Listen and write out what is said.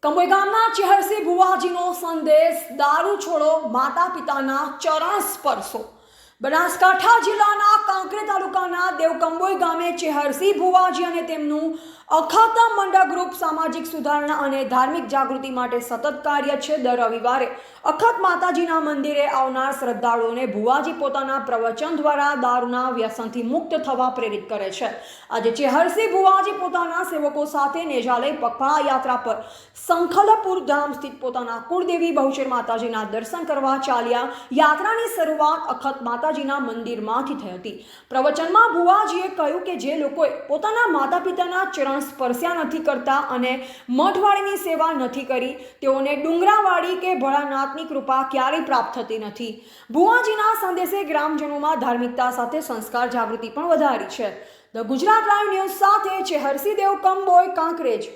કંબોઈ ગામના ચેહરસી ભુવાજીનો સંદેશ દારૂ છોડો માતા પિતાના ચરણ સ્પર્શો। બનાસકાંઠા જિલ્લાના કાંકરેજ તાલુકાના દેવકંબોઈ ગામે ચેહરસી ભુવાજી અને તેમનું અખાતા મંડળ ગ્રુપ સામાજિક સુધારણા અને ધાર્મિક જાગૃતિ માટે સતત કાર્ય છે। દર રવિવારે અખત માતાજીના મંદિરે આવનાર શ્રદ્ધાળુઓને ભુવાજી પોતાના પ્રવચન દ્વારા દારૂના વ્યસનથી મુક્ત થવા પ્રેરિત કરે છે। આજે ચેહરસી ભુવાજી પોતાના સેવકો સાથે નેજાલય પગપાળા યાત્રા પર સંખલપુર ધામ સ્થિત પોતાના કુળદેવી બહુચર માતાજીના દર્શન કરવા ચાલ્યા। યાત્રાની શરૂઆત અખત માતાજીના મંદિરમાંથી થઈ હતી। પ્રવચનમાં ભુવાજીએ કહ્યું કે જે લોકોએ પોતાના માતા પિતાના ચરણ સ્પર્શ્યા નથી કરતા અને મઠવાડીની સેવા નથી કરી તેઓને ડુંગરાવાડી કે ભોળાનાથની કૃપા ક્યારેય પ્રાપ્ત થતી નથી। ભુવાજીના સંદેશે ગ્રામજનોમાં ધાર્મિકતા સાથે સંસ્કાર જાગૃતિ પણ વધારી છે। ધ ગુજરાત લાઈવ ન્યૂઝ સાથે ચેહરસી દેવકંબોઈ કાંકરેજ।